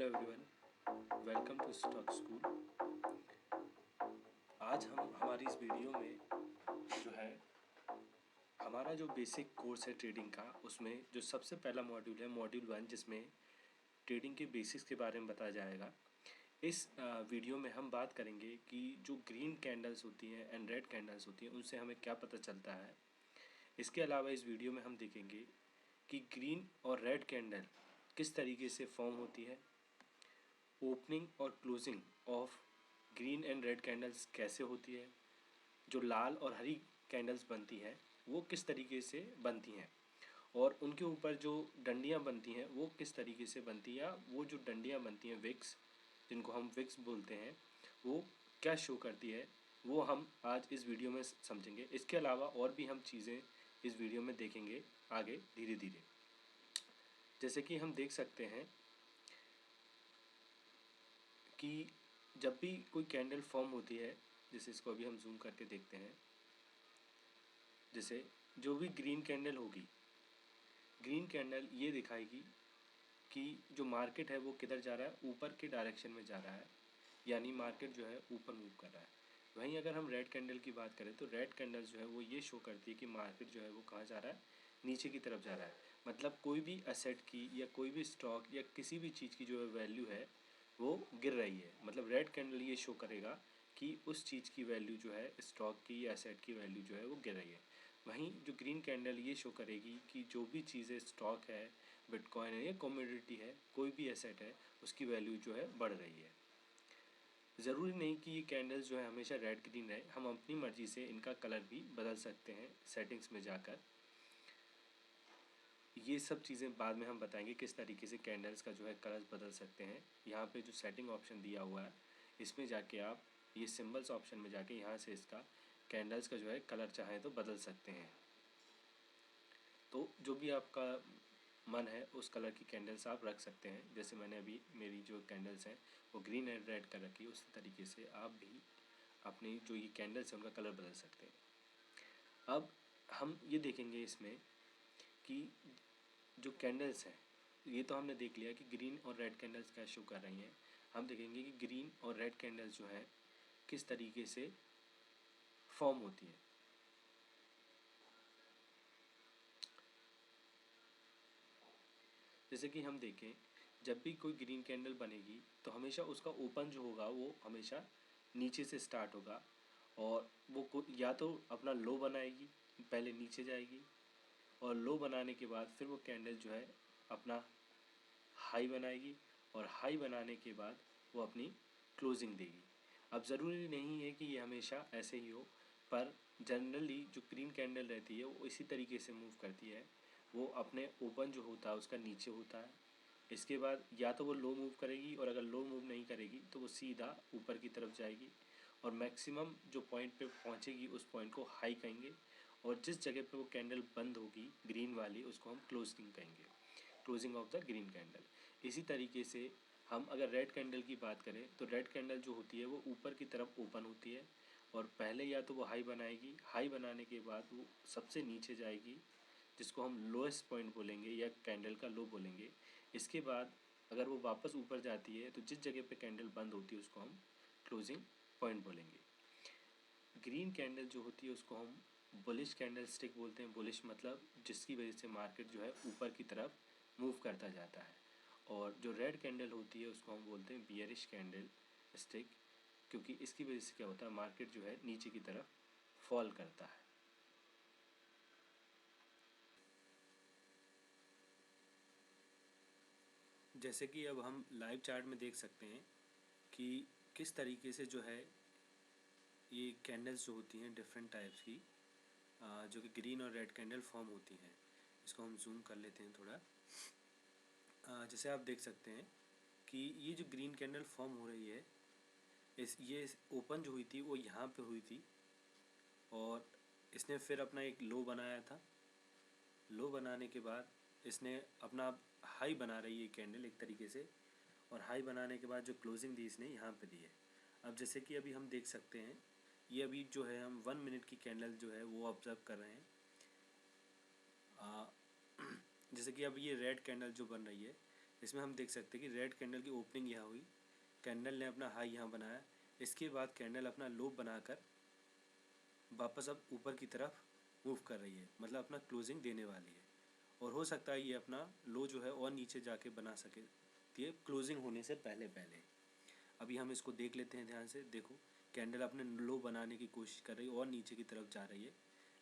Hello everyone, welcome to stock school. आज हम हमारी इस वीडियो में जो है हमारा जो बेसिक कोर्स है ट्रेडिंग का, उसमें जो सबसे पहला मॉड्यूल है मॉड्यूल 1, जिसमें ट्रेडिंग के बेसिक्स के बारे में बताया जाएगा। इस वीडियो में हम बात करेंगे कि जो ग्रीन कैंडल्स होती हैं एंड रेड कैंडल्स होती हैं उनसे हमें क्या पता चलता है। इसके अलावा इस वीडियो में हम देखेंगे कि ग्रीन और रेड कैंडल किस तरीके से फॉर्म होती है, ओपनिंग और closing of green and red candles कैसे होती है, जो लाल और हरी कैंडल्स बनती हैं वो किस तरीके से बनती हैं, और उनके ऊपर जो डंडियाँ बनती हैं वो किस तरीके से बनती हैं, या वो जो डंडियाँ बनती हैं विक्स, जिनको हम विक्स बोलते हैं, वो क्या शो करती है, वो हम आज इस वीडियो में समझेंगे। इसके अलावा और भी हम चीज़ें इस वीडियो में देखेंगे आगे धीरे धीरे। जैसे कि हम देख सकते हैं कि जब भी कोई कैंडल फॉर्म होती है, जैसे इसको अभी हम जूम करके देखते हैं, जैसे जो भी ग्रीन कैंडल होगी, ग्रीन कैंडल ये दिखाएगी कि जो मार्केट है वो किधर जा रहा है, ऊपर के डायरेक्शन में जा रहा है, यानी मार्केट जो है ऊपर मूव कर रहा है। वहीं अगर हम रेड कैंडल की बात करें तो रेड कैंडल जो है वो ये शो करती है कि मार्केट जो है वो कहाँ जा रहा है, नीचे की तरफ जा रहा है। मतलब कोई भी एसेट की या कोई भी स्टॉक या किसी भी चीज़ की जो है वैल्यू है वो गिर रही है। मतलब रेड कैंडल ये शो करेगा कि उस चीज़ की वैल्यू जो है, स्टॉक की या एसेट की वैल्यू जो है वो गिर रही है। वहीं जो ग्रीन कैंडल ये शो करेगी कि जो भी चीज़ें, स्टॉक है, बिटकॉइन है या कमोडिटी है, कोई भी एसेट है, उसकी वैल्यू जो है बढ़ रही है। ज़रूरी नहीं कि ये कैंडल्स जो है हमेशा रेड ग्रीन रहे, हम अपनी मर्ज़ी से इनका कलर भी बदल सकते हैं सेटिंग्स में जाकर। ये सब चीज़ें बाद में हम बताएंगे किस तरीके से कैंडल्स का जो है कलर बदल सकते हैं। यहाँ पे जो सेटिंग ऑप्शन दिया हुआ है, इसमें जाके आप ये सिंबल्स ऑप्शन में जाके यहाँ से इसका कैंडल्स का जो है कलर चाहें तो बदल सकते हैं। तो जो भी आपका मन है उस कलर की कैंडल्स आप रख सकते हैं। जैसे मैंने अभी मेरी जो कैंडल्स हैं वो ग्रीन एंड रेड कर रखी है, उसी तरीके से आप भी अपनी जो ये कैंडल्स हैं उनका कलर बदल सकते हैं। अब हम ये देखेंगे इसमें कि जो कैंडल्स हैं, ये तो हमने देख लिया कि ग्रीन और रेड कैंडल्स क्या शो कर रही हैं। हम देखेंगे कि ग्रीन और रेड कैंडल्स जो है किस तरीके से फॉर्म होती है। जैसे कि हम देखें, जब भी कोई ग्रीन कैंडल बनेगी तो हमेशा उसका ओपन जो होगा वो हमेशा नीचे से स्टार्ट होगा, और वो या तो अपना लो बनाएगी, पहले नीचे जाएगी, और लो बनाने के बाद फिर वो कैंडल जो है अपना हाई बनाएगी, और हाई बनाने के बाद वो अपनी क्लोजिंग देगी। अब ज़रूरी नहीं है कि ये हमेशा ऐसे ही हो, पर जनरली जो ग्रीन कैंडल रहती है वो इसी तरीके से मूव करती है। वो अपने ओपन जो होता है उसका नीचे होता है, इसके बाद या तो वो लो मूव करेगी, और अगर लो मूव नहीं करेगी तो वो सीधा ऊपर की तरफ जाएगी, और मैक्सिमम जो पॉइंट पे पहुंचेगी उस पॉइंट को हाई कहेंगे, और जिस जगह पे वो कैंडल बंद होगी ग्रीन वाली उसको हम क्लोजिंग कहेंगे, closing of the green candle. इसी तरीके से हम अगर रेड कैंडल की बात करें तो रेड कैंडल जो होती है वो ऊपर की तरफ ओपन होती है, और पहले या तो वो हाई बनाएगी, हाई बनाने के बाद वो सबसे नीचे जाएगी, जिसको हम लोएस्ट पॉइंट बोलेंगे या कैंडल का लो बोलेंगे। इसके बाद अगर वो वापस ऊपर जाती है तो जिस जगह पे कैंडल बंद होती है उसको हम क्लोजिंग पॉइंट बोलेंगे। ग्रीन कैंडल जो होती है उसको हम बुलिश कैंडल स्टिक बोलते हैं। बुलिश मतलब जिसकी वजह से मार्केट जो है ऊपर की तरफ मूव करता जाता है, और जो रेड कैंडल होती है उसको हम बोलते हैं बियरिश कैंडल स्टिक, क्योंकि इसकी वजह से क्या होता है, मार्केट जो है नीचे की तरफ फॉल करता है। जैसे कि अब हम लाइव चार्ट में देख सकते हैं कि किस तरीके से जो है ये कैंडल्स जो होती हैं डिफरेंट टाइप्स की, जो कि ग्रीन और रेड कैंडल फॉर्म होती हैं। इसको हम जूम कर लेते हैं थोड़ा। जैसे आप देख सकते हैं कि ये जो ग्रीन कैंडल फॉर्म हो रही है, ये ओपन जो हुई थी वो यहाँ पे हुई थी, और इसने फिर अपना एक लो बनाया था। लो बनाने के बाद इसने अपना हाई बना रही है कैंडल एक तरीके से, और हाई बनाने के बाद जो क्लोजिंग दी इसने यहाँ पे दी है। अब जैसे कि अभी हम देख सकते हैं, ये अभी जो है हम 1 मिनट की कैंडल जो है वो ऑब्ज़र्व कर रहे हैं। जैसे कि अब ये रेड कैंडल जो बन रही है, इसमें हम देख सकते हैं कि रेड कैंडल की ओपनिंग यहाँ हुई, कैंडल ने अपना हाई यहाँ बनाया, इसके बाद कैंडल अपना लो बनाकर वापस अब ऊपर की तरफ मूव कर रही है, मतलब अपना क्लोजिंग देने वाली है। और हो सकता है ये अपना लो जो है और नीचे जाके बना सके ये क्लोजिंग होने से पहले पहले। अभी हम इसको देख लेते हैं ध्यान से। देखो कैंडल अपने लो बनाने की कोशिश कर रही है और नीचे की तरफ जा रही है,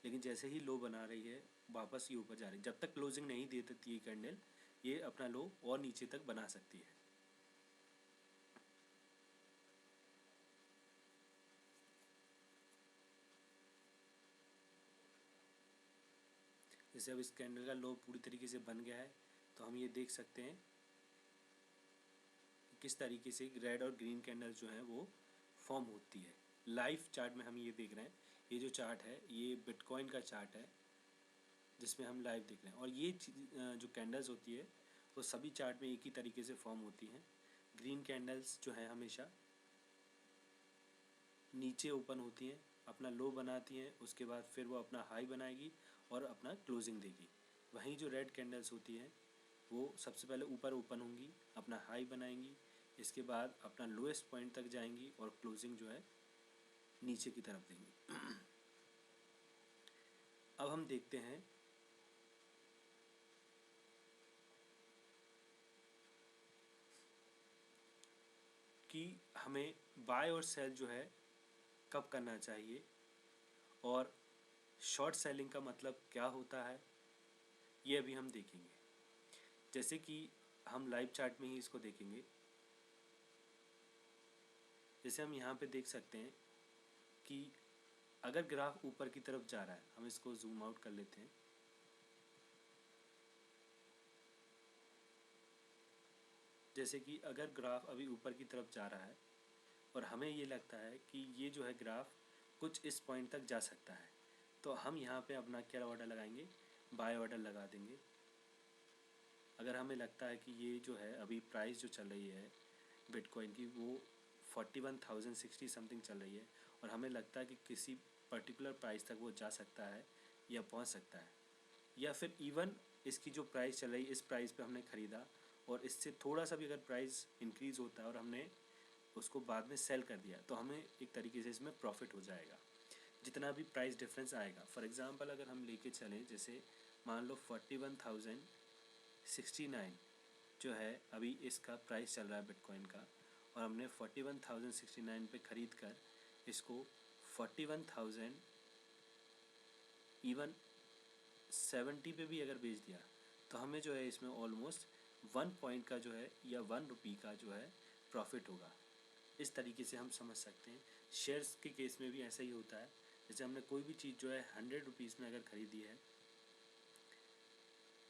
लेकिन जैसे ही लो बना रही है वापस ये ऊपर जा रही है। जब तक क्लोजिंग नहीं दे देती ये कैंडल, ये अपना लो और नीचे तक बना सकती है। जैसे अब इस कैंडल का लो पूरी तरीके से बन गया है, तो हम ये देख सकते हैं कि किस तरीके से रेड और ग्रीन कैंडल जो है वो फॉर्म होती है। लाइव चार्ट में हम ये देख रहे हैं, ये जो चार्ट है ये बिटकॉइन का चार्ट है जिसमें हम लाइव देख रहे हैं। और ये जो कैंडल्स होती है वो सभी चार्ट में एक ही तरीके से फॉर्म होती हैं। ग्रीन कैंडल्स जो है हमेशा नीचे ओपन होती हैं, अपना लो बनाती हैं, उसके बाद फिर वो अपना हाई बनाएगी और अपना क्लोजिंग देगी। वहीं जो रेड कैंडल्स होती हैं वो सबसे पहले ऊपर ओपन होंगी, अपना हाई बनाएंगी, इसके बाद अपना लोएस्ट पॉइंट तक जाएंगी और क्लोजिंग जो है नीचे की तरफ देंगी। अब हम देखते हैं कि हमें बाय और सेल जो है कब करना चाहिए और शॉर्ट सेलिंग का मतलब क्या होता है, ये अभी हम देखेंगे। जैसे कि हम लाइव चार्ट में ही इसको देखेंगे। जैसे हम यहाँ पे देख सकते हैं कि अगर ग्राफ ऊपर की तरफ जा रहा है, हम इसको जूम आउट कर लेते हैं। जैसे कि अगर ग्राफ अभी ऊपर की तरफ जा रहा है और हमें ये लगता है कि ये जो है ग्राफ कुछ इस पॉइंट तक जा सकता है, तो हम यहाँ पे अपना क्या ऑर्डर लगाएंगे, बाय ऑर्डर लगा देंगे। अगर हमें लगता है कि ये जो है अभी प्राइस जो चल रही है बिटकॉइन की वो 41,060 समथिंग चल रही है और हमें लगता है कि किसी पर्टिकुलर प्राइस तक वो जा सकता है या पहुंच सकता है, या फिर इवन इसकी जो प्राइस चल रही है इस प्राइस पे हमने ख़रीदा और इससे थोड़ा सा भी अगर प्राइस इंक्रीज़ होता है और हमने उसको बाद में सेल कर दिया, तो हमें एक तरीके से इसमें प्रॉफिट हो जाएगा जितना भी प्राइस डिफरेंस आएगा। फॉर एग्ज़ाम्पल अगर हम लेके चलें, जैसे मान लो 41,069 जो है अभी इसका प्राइस चल रहा है बिटकॉइन का, और हमने 41,069 पे ख़रीद कर इसको 41,000 इवन 70 पे भी अगर बेच दिया, तो हमें जो है इसमें ऑलमोस्ट 1 पॉइंट का जो है या 1 रुपये का जो है प्रॉफिट होगा। इस तरीके से हम समझ सकते हैं। शेयर्स के केस में भी ऐसा ही होता है। जैसे हमने कोई भी चीज़ जो है 100 रुपीज़ में अगर ख़रीदी है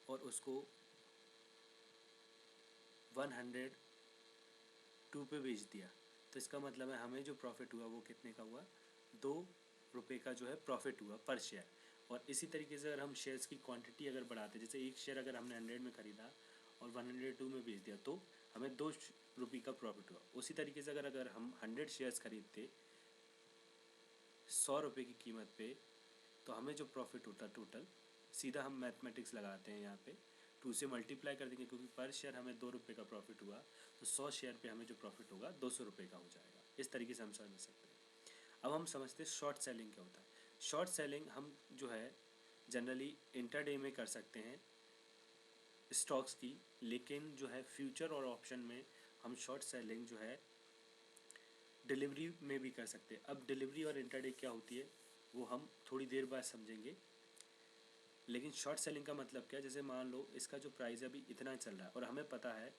और उसको 102 पे बेच दिया, तो इसका मतलब है हमें जो प्रॉफिट हुआ वो कितने का हुआ, 2 रुपये का जो है प्रॉफिट हुआ पर शेयर। और इसी तरीके से अगर हम शेयर्स की क्वांटिटी अगर बढ़ाते, जैसे एक शेयर अगर हमने 100 में ख़रीदा और 102 में बेच दिया, तो हमें 2 रुपये का प्रॉफिट हुआ। उसी तरीके से अगर अगर हम 100 शेयर्स खरीदते 100 रुपये की कीमत पे, तो हमें जो प्रॉफिट होता टोटल, सीधा हम मैथमेटिक्स लगाते हैं यहाँ पे, 2 से मल्टीप्लाई कर देंगे क्योंकि पर शेयर हमें 2 रुपये का प्रॉफिट हुआ, तो 100 शेयर पे हमें जो प्रॉफिट होगा 200 रुपये का हो जाएगा। इस तरीके से हम समझ सकते हैं। अब हम समझते हैं शॉर्ट सेलिंग क्या होता है। शॉर्ट सेलिंग हम जो है जनरली इंटरडे में कर सकते हैं स्टॉक्स की, लेकिन जो है फ्यूचर और ऑप्शन में हम शॉर्ट सेलिंग जो है डिलीवरी में भी कर सकते हैं। अब डिलीवरी और इंटरडे क्या होती है वो हम थोड़ी देर बाद समझेंगे। लेकिन शॉर्ट सेलिंग का मतलब क्या है, जैसे मान लो इसका जो प्राइस अभी इतना चल रहा है और हमें पता है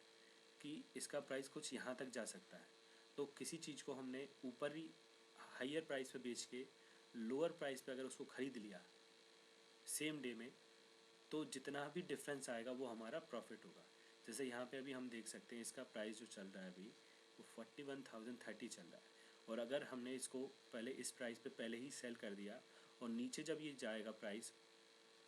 कि इसका प्राइस कुछ यहाँ तक जा सकता है, तो किसी चीज़ को हमने ऊपर ही हायर प्राइस पे बेच के लोअर प्राइस पे अगर उसको ख़रीद लिया सेम डे में, तो जितना भी डिफरेंस आएगा वो हमारा प्रॉफिट होगा। जैसे यहाँ पे अभी हम देख सकते हैं इसका प्राइस जो चल रहा है अभी वो 41,030 चल रहा है, और अगर हमने इसको पहले इस प्राइस पे पहले ही सेल कर दिया और नीचे जब ये जाएगा प्राइस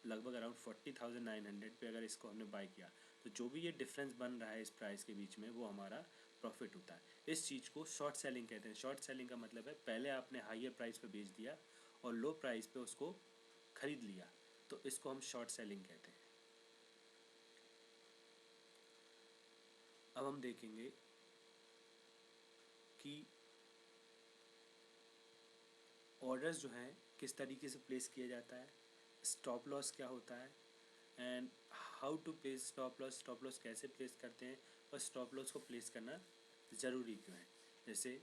लगभग अराउंड 40,900 पे अगर इसको हमने बाय किया, तो जो भी ये डिफरेंस बन रहा है इस प्राइस के बीच में वो हमारा प्रॉफिट होता है। इस चीज़ को शॉर्ट सेलिंग कहते हैं। शॉर्ट सेलिंग का मतलब है पहले आपने हायर प्राइस पे बेच दिया और लो प्राइस पे उसको ख़रीद लिया, तो इसको हम शॉर्ट सेलिंग कहते हैं। अब हम देखेंगे कि ऑर्डर्स जो हैं किस तरीके से प्लेस किया जाता है, स्टॉप लॉस क्या होता है, and how to place stop loss कैसे प्लेस करते हैं, और स्टॉप लॉस को प्लेस करना ज़रूरी क्यों है। जैसे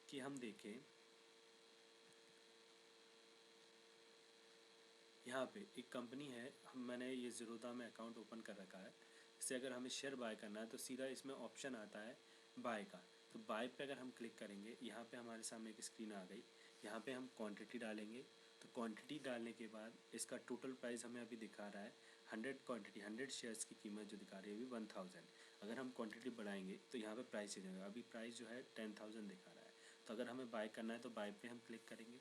कि हम देखें यहाँ पे एक कंपनी है, मैंने ये ज़ीरोधा में अकाउंट ओपन कर रखा है। इससे अगर हमें शेयर बाय करना है तो सीधा इसमें ऑप्शन आता है बाय का। तो बाय पे अगर हम क्लिक करेंगे, यहाँ पे हमारे सामने एक स्क्रीन आ गई। यहाँ पे हम क्वांटिटी डालेंगे। तो क्वांटिटी डालने के बाद इसका टोटल प्राइस हमें अभी दिखा रहा है 100 शेयर्स की कीमत जो दिखा रही है अभी 1000। अगर हम क्वान्टिटी बढ़ाएंगे तो यहाँ पर प्राइस चेंज होगा। अभी प्राइस जो है 10,000 दिखा रहा है। तो अगर हमें बाय करना है तो बाय पे हम क्लिक करेंगे,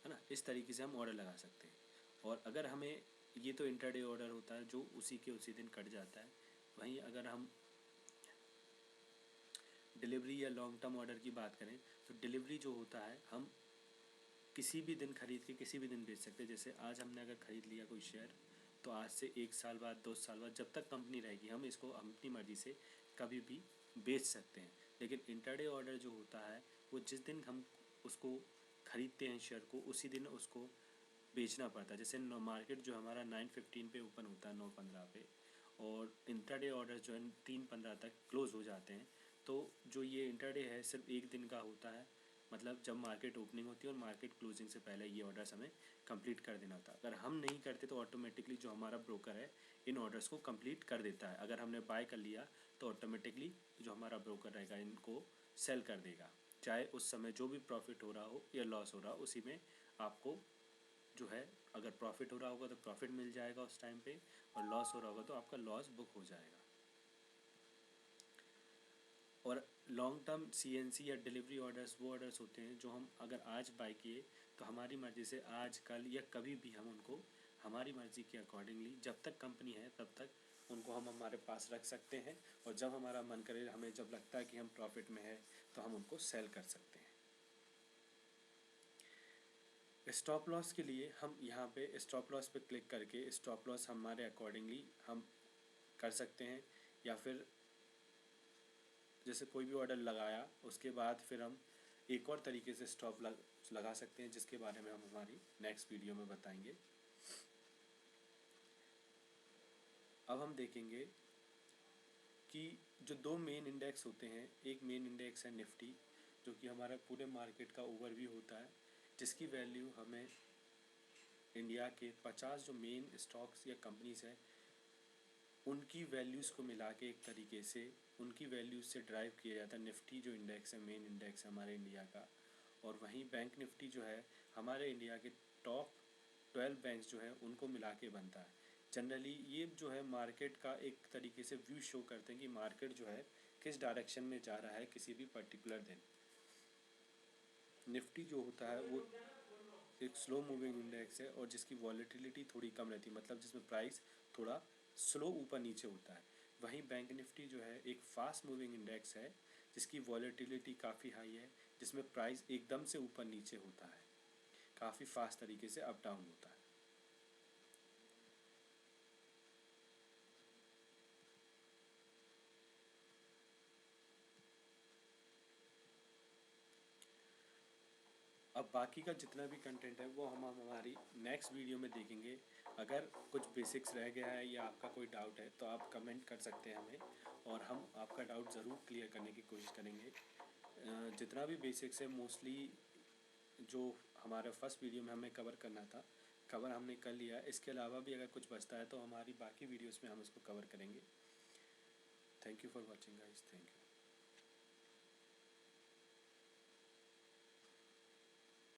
है ना। इस तरीके से हम ऑर्डर लगा सकते हैं। और अगर हमें, ये तो इंटरडे ऑर्डर होता है जो उसी के उसी दिन कट जाता है। वहीं अगर हम डिलीवरी या लॉन्ग टर्म ऑर्डर की बात करें तो डिलीवरी जो होता है हम किसी भी दिन ख़रीद के किसी भी दिन बेच सकते हैं। जैसे आज हमने अगर ख़रीद लिया कोई शेयर, तो आज से 1 साल बाद 2 साल बाद जब तक कंपनी रहेगी हम इसको अपनी मर्ज़ी से कभी भी बेच सकते हैं। लेकिन इंटरडे ऑर्डर जो होता है वो जिस दिन हम उसको ख़रीदते हैं शेयर को, उसी दिन उसको बेचना पड़ता है। जैसे मार्केट जो हमारा 9:15 पे ओपन होता है, 9:15 पे, और इंटरडे ऑर्डर जो है 3:15 तक क्लोज़ हो जाते हैं। तो जो ये इंटरडे है सिर्फ एक दिन का होता है, मतलब जब मार्केट ओपनिंग होती है और मार्केट क्लोजिंग से पहले ये ऑर्डर्स हमें कंप्लीट कर देना होता है। अगर हम नहीं करते तो ऑटोमेटिकली जो हमारा ब्रोकर है इन ऑर्डर्स को कंप्लीट कर देता है। अगर हमने बाय कर लिया तो ऑटोमेटिकली जो हमारा ब्रोकर रहेगा इनको सेल कर देगा, चाहे उस समय जो भी प्रॉफिट हो रहा हो या लॉस हो रहा हो, उसी में आपको जो है, अगर प्रॉफिट हो रहा होगा तो प्रॉफिट मिल जाएगा उस टाइम पे, और लॉस हो रहा होगा तो आपका लॉस बुक हो जाएगा। और लॉन्ग टर्म सीएनसी या डिलीवरी ऑर्डर्स वो ऑर्डर्स होते हैं जो हम अगर आज बाय किए तो हमारी मर्ज़ी से आज कल या कभी भी हम उनको हमारी मर्ज़ी के अकॉर्डिंगली, जब तक कंपनी है तब तक उनको हम हमारे पास रख सकते हैं, और जब हमारा मन करे, हमें जब लगता है कि हम प्रॉफिट में है तो हम उनको सेल कर सकते हैं। स्टॉप लॉस के लिए हम यहाँ पे स्टॉप लॉस पे क्लिक करके स्टॉप लॉस हमारे अकॉर्डिंगली हम कर सकते हैं, या फिर जैसे कोई भी ऑर्डर लगाया उसके बाद फिर हम एक और तरीके से स्टॉप लगा सकते हैं, जिसके बारे में हम हमारी नेक्स्ट वीडियो में बताएंगे। अब हम देखेंगे कि जो दो मेन इंडेक्स होते हैं, एक मेन इंडेक्स है निफ्टी, जो कि हमारा पूरे मार्केट का ओवरव्यू होता है, जिसकी वैल्यू हमें इंडिया के 50 जो मेन स्टॉक्स या कंपनीज हैं उनकी वैल्यूज़ को मिला के एक तरीके से उनकी वैल्यूज़ से ड्राइव किया जाता है। निफ्टी जो इंडेक्स है, मेन इंडेक्स है हमारे इंडिया का, और वहीं बैंक निफ्टी जो है हमारे इंडिया के टॉप 12 बैंक्स जो है उनको मिला के बनता है। जनरली ये जो है मार्केट का एक तरीके से व्यू शो करते हैं कि मार्केट जो है किस डायरेक्शन में जा रहा है किसी भी पर्टिकुलर दिन। निफ्टी जो होता है वो एक स्लो मूविंग इंडेक्स है और जिसकी वॉलेटिलिटी थोड़ी कम रहती है, मतलब जिसमें प्राइस थोड़ा स्लो ऊपर नीचे होता है। वहीं बैंक निफ्टी जो है एक फास्ट मूविंग इंडेक्स है जिसकी वॉलेटिलिटी काफ़ी हाई है, जिसमें प्राइस एकदम से ऊपर नीचे होता है, काफ़ी फास्ट तरीके से अप डाउन होता है। अब बाकी का जितना भी कंटेंट है वो हम हमारी नेक्स्ट वीडियो में देखेंगे। अगर कुछ बेसिक्स रह गया है या आपका कोई डाउट है तो आप कमेंट कर सकते हैं हमें, और हम आपका डाउट ज़रूर क्लियर करने की कोशिश करेंगे। जितना भी बेसिक्स है मोस्टली जो हमारे फर्स्ट वीडियो में हमें कवर करना था कवर हमने कर लिया है। इसके अलावा भी अगर कुछ बचता है तो हमारी बाकी वीडियोस में हम इसको कवर करेंगे। Thank you for watching guys, thank you.